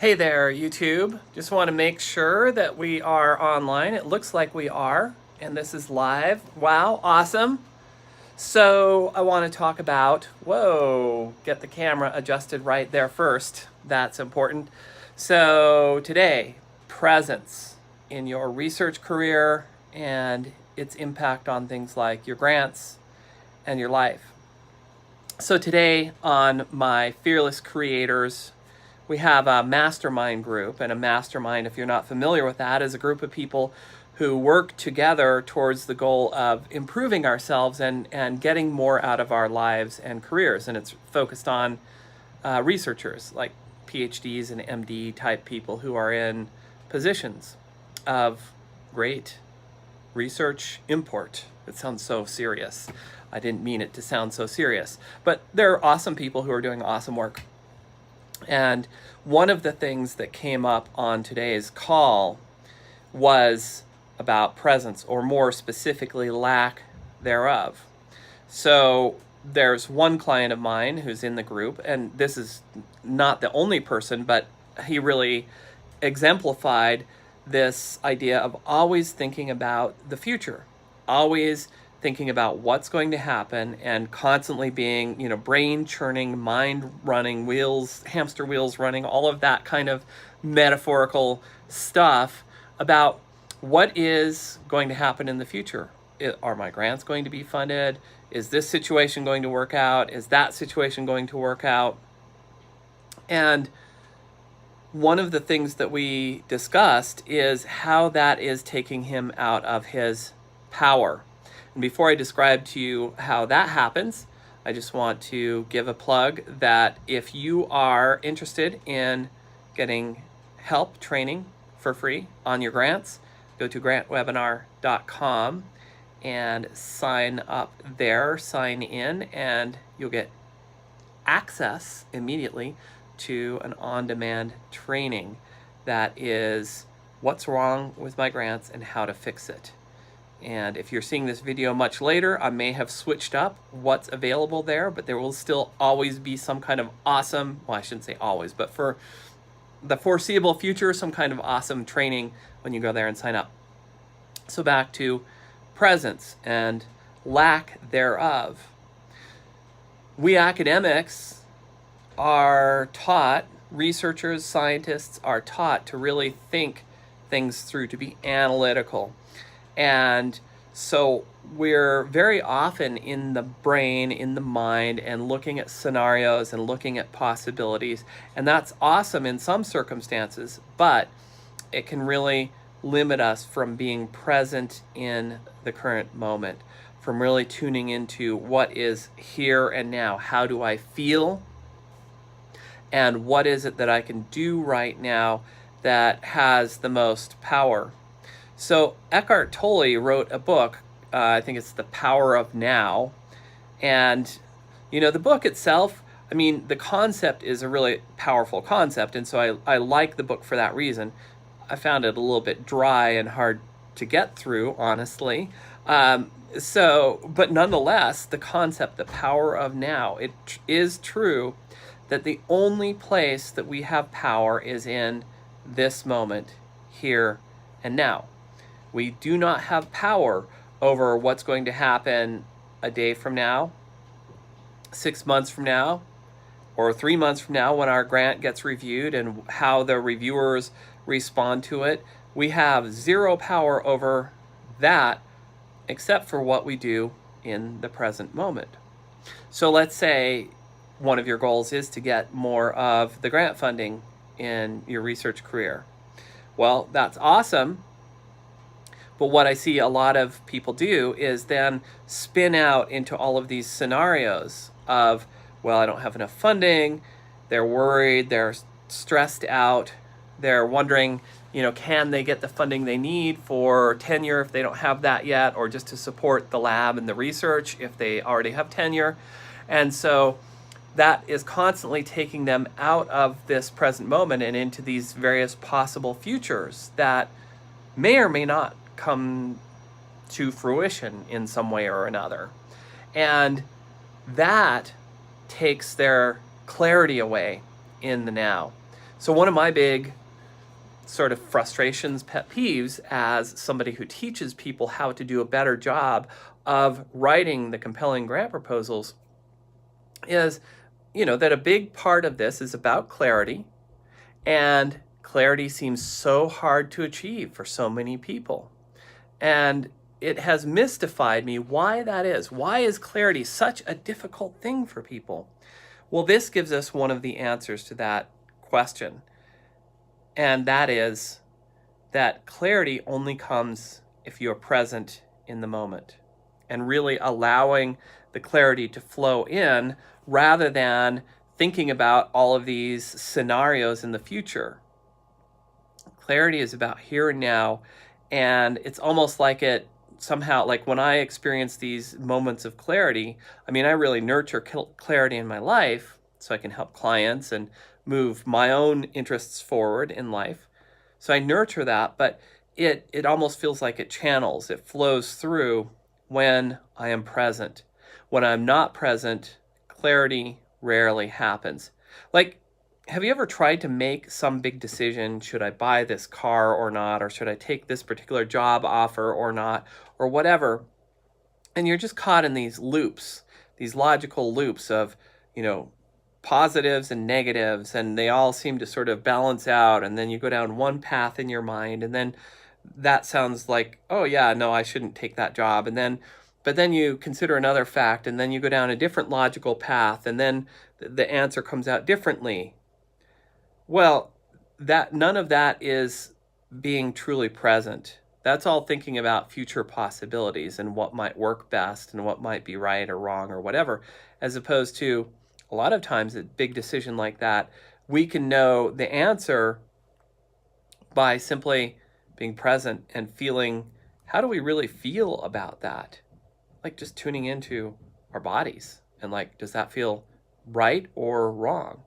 Hey there, YouTube. Just want to make sure that we are online. It looks like we are, and this is live. Wow, awesome. So I want to talk about, whoa, get the camera adjusted right there first. That's important. So today, presence in your research career and its impact on things like your grants and your life. So today on my Fearless Creators, we have a mastermind group, and a mastermind, if you're not familiar with that, is a group of people who work together towards the goal of improving ourselves and getting more out of our lives and careers. And it's focused on researchers like PhDs and MD type people who are in positions of great research import. It sounds so serious. I didn't mean it to sound so serious, but they're awesome people who are doing awesome work. And one of the things that came up on today's call was about presence, or more specifically, lack thereof. So there's one client of mine who's in the group, and this is not the only person, but he really exemplified this idea of always thinking about the future, always thinking about what's going to happen, and constantly being, brain churning, mind running, wheels, hamster wheels running, all of that kind of metaphorical stuff about what is going to happen in the future. Are my grants going to be funded? Is this situation going to work out? Is that situation going to work out? And one of the things that we discussed is how that is taking him out of his power. And before I describe to you how that happens, I just want to give a plug that if you are interested in getting help training for free on your grants, go to grantwebinar.com and sign up there, sign in, and you'll get access immediately to an on-demand training that is what's wrong with my grants and how to fix it. And if you're seeing this video much later, I may have switched up what's available there, but there will still always be some kind of awesome, well, I shouldn't say always, but for the foreseeable future, some kind of awesome training when you go there and sign up. So back to presence and lack thereof. We academics are taught, researchers, scientists are taught to really think things through, to be analytical. And so we're very often in the brain, in the mind, and looking at scenarios and looking at possibilities. And that's awesome in some circumstances, but it can really limit us from being present in the current moment, from really tuning into what is here and now. How do I feel? And what is it that I can do right now that has the most power? So Eckhart Tolle wrote a book, I think it's The Power of Now. And, the book itself, the concept is a really powerful concept. And so I like the book for that reason. I found it a little bit dry and hard to get through, honestly. But nonetheless, the concept, the power of now, it is true that the only place that we have power is in this moment, here and now. We do not have power over what's going to happen a day from now, 6 months from now, or 3 months from now when our grant gets reviewed and how the reviewers respond to it. We have zero power over that except for what we do in the present moment. So let's say one of your goals is to get more of the grant funding in your research career. Well, that's awesome. But what I see a lot of people do is then spin out into all of these scenarios of, well, I don't have enough funding, they're worried, they're stressed out, they're wondering, can they get the funding they need for tenure if they don't have that yet, or just to support the lab and the research if they already have tenure. And so that is constantly taking them out of this present moment and into these various possible futures that may or may not come to fruition in some way or another. And that takes their clarity away in the now. So one of my big sort of frustrations, pet peeves, as somebody who teaches people how to do a better job of writing the compelling grant proposals is, that a big part of this is about clarity, and clarity seems so hard to achieve for so many people. And it has mystified me why that is. Why is clarity such a difficult thing for people? Well, this gives us one of the answers to that question. And that is that clarity only comes if you're present in the moment and really allowing the clarity to flow in rather than thinking about all of these scenarios in the future. Clarity is about here and now, and it's almost like it somehow, like when I experience these moments of clarity, I mean, I really nurture clarity in my life so I can help clients and move my own interests forward in life. So I nurture that, but it almost feels like it channels, it flows through when I am present. When I'm not present, clarity rarely happens. Like, have you ever tried to make some big decision? Should I buy this car or not? Or should I take this particular job offer or not? Or whatever. And you're just caught in these loops, these logical loops of, positives and negatives, and they all seem to sort of balance out. And then you go down one path in your mind, and then that sounds like, oh yeah, no, I shouldn't take that job. But then you consider another fact, and then you go down a different logical path, and then the answer comes out differently. Well, that none of that is being truly present. That's all thinking about future possibilities and what might work best and what might be right or wrong or whatever, as opposed to a lot of times a big decision like that, we can know the answer by simply being present and feeling, how do we really feel about that? Like just tuning into our bodies and like, does that feel right or wrong?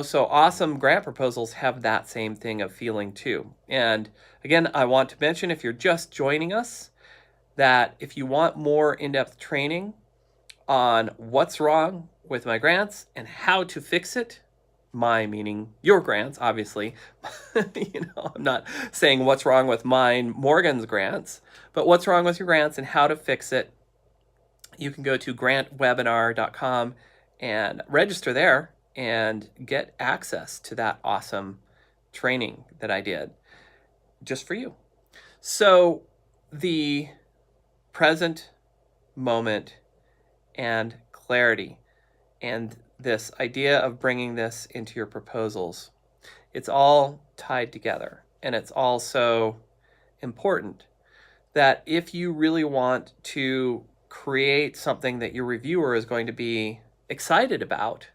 So awesome grant proposals have that same thing of feeling too. And again, I want to mention, if you're just joining us, that if you want more in-depth training on what's wrong with my grants and how to fix it, my meaning your grants, obviously, I'm not saying what's wrong with mine, Morgan's grants, but what's wrong with your grants and how to fix it, you can go to grantwebinar.com and register there and get access to that awesome training that I did just for you. So the present moment and clarity and this idea of bringing this into your proposals, it's all tied together, and it's also important that if you really want to create something that your reviewer is going to be excited about,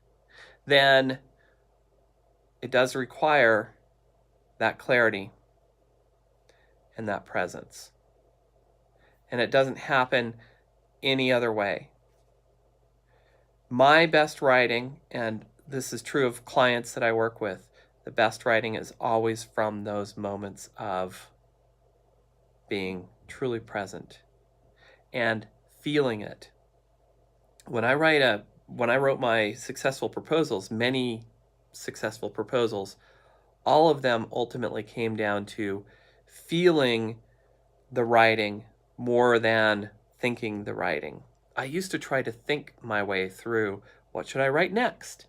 then it does require that clarity and that presence. And it doesn't happen any other way. My best writing, and this is true of clients that I work with, the best writing is always from those moments of being truly present and feeling it. When I wrote my successful proposals, many successful proposals, all of them ultimately came down to feeling the writing more than thinking the writing. I used to try to think my way through, what should I write next?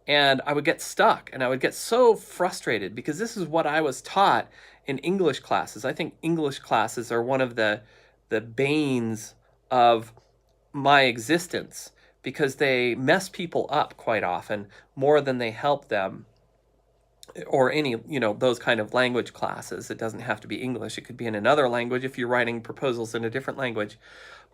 And I would get stuck and I would get so frustrated because this is what I was taught in English classes. I think English classes are one of the banes of my existence because they mess people up quite often more than they help them, or any, those kind of language classes. It doesn't have to be English. It could be in another language if you're writing proposals in a different language.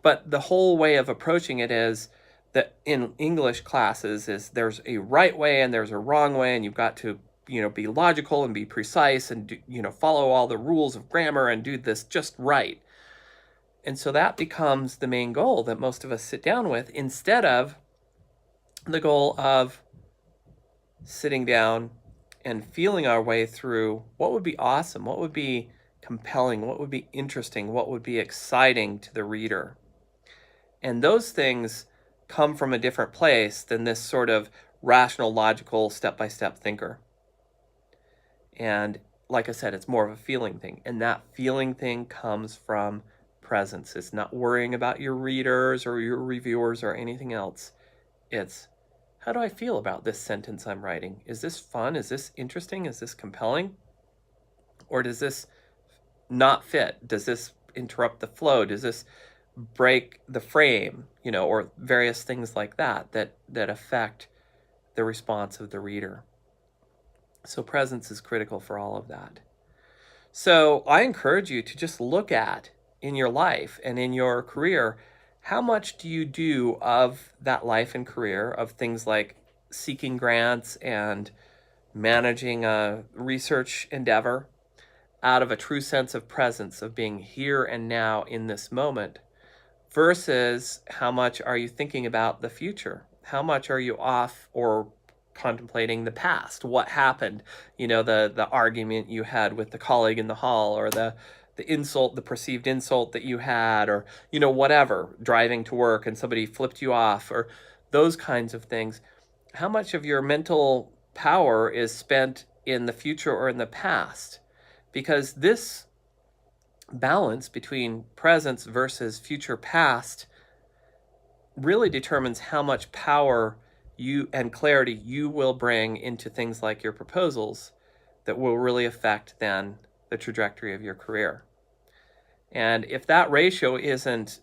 But the whole way of approaching it is that in English classes is there's a right way and there's a wrong way, and you've got to, be logical and be precise and, follow all the rules of grammar and do this just right. And so that becomes the main goal that most of us sit down with, instead of the goal of sitting down and feeling our way through what would be awesome, what would be compelling, what would be interesting, what would be exciting to the reader. And those things come from a different place than this sort of rational, logical, step-by-step thinker. And like I said, it's more of a feeling thing. And that feeling thing comes from presence. It's not worrying about your readers or your reviewers or anything else. It's, how do I feel about this sentence I'm writing? Is this fun? Is this interesting? Is this compelling? Or does this not fit? Does this interrupt the flow? Does this break the frame? Or various things like that affect the response of the reader. So presence is critical for all of that. So I encourage you to just look at, in your life and in your career, how much do you do of that life and career, of things like seeking grants and managing a research endeavor, out of a true sense of presence, of being here and now in this moment, versus how much are you thinking about the future? How much are you off or contemplating the past? What happened? The argument you had with the colleague in the hall, or the insult, the perceived insult that you had, or whatever, driving to work and somebody flipped you off, or those kinds of things. How much of your mental power is spent in the future or in the past? Because this balance between presence versus future past really determines how much power you and clarity you will bring into things like your proposals that will really affect then the trajectory of your career. And if that ratio isn't,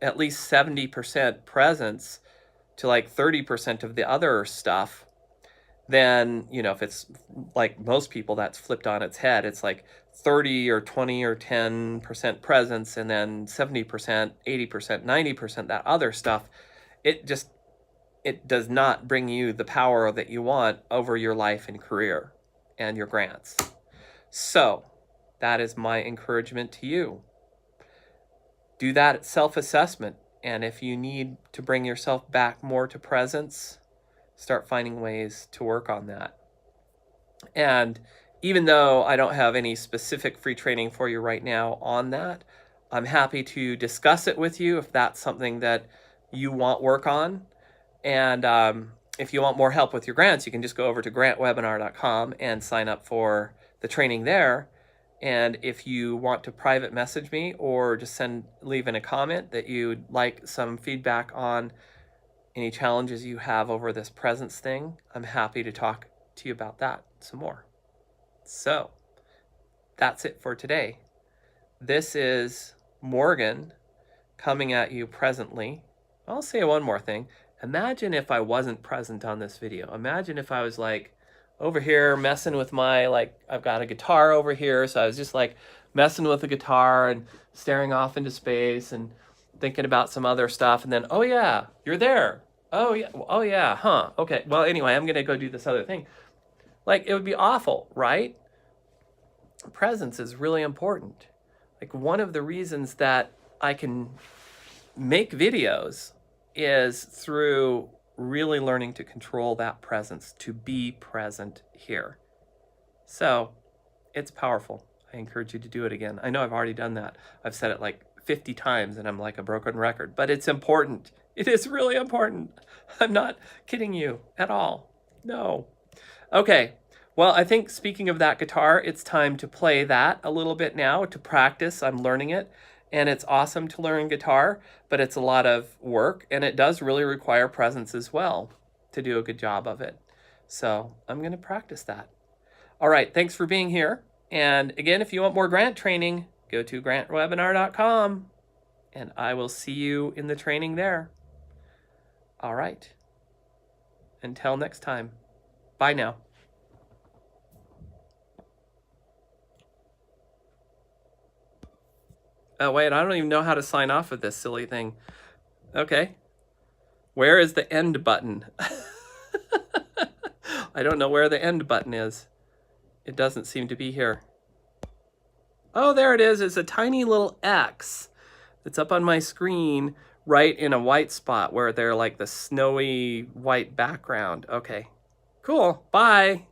at least 70% presence to like 30% of the other stuff, then, if it's like most people, that's flipped on its head. It's like 30 or 20 or 10% presence, and then 70%, 80%, 90% that other stuff. It does not bring you the power that you want over your life and career and your grants. So that is my encouragement to you. Do that self-assessment. And if you need to bring yourself back more to presence, start finding ways to work on that. And even though I don't have any specific free training for you right now on that, I'm happy to discuss it with you if that's something that you want work on. And if you want more help with your grants, you can just go over to grantwebinar.com and sign up for the training there. And if you want to private message me, or just leave in a comment that you'd like some feedback on any challenges you have over this presence thing, I'm happy to talk to you about that some more. So that's it for today. This is Morgan coming at you presently. I'll say one more thing. Imagine if I wasn't present on this video. Imagine if I was like over here messing with I've got a guitar over here, so I was just like messing with the guitar and staring off into space and thinking about some other stuff, and then, oh yeah, you're there. Oh yeah, huh, okay. Well, anyway, I'm gonna go do this other thing. It would be awful, right? Presence is really important. One of the reasons that I can make videos is through really learning to control that presence, to be present here. So it's powerful. I encourage you to do it again. I know I've already done that. I've said it 50 times and I'm like a broken record, but it's important. It is really important. I'm not kidding you at all. No. Okay. Well, I think speaking of that guitar, it's time to play that a little bit now, to practice. I'm learning it. And it's awesome to learn guitar, but it's a lot of work, and it does really require presence as well to do a good job of it. So I'm going to practice that. All right, thanks for being here. And again, if you want more grant training, go to grantwebinar.com, and I will see you in the training there. All right. Until next time. Bye now. Oh, wait, I don't even know how to sign off of this silly thing. Okay. Where is the end button? I don't know where the end button is. It doesn't seem to be here. Oh, there it is. It's a tiny little X that's up on my screen, right in a white spot where they're like the snowy white background. Okay, cool. Bye.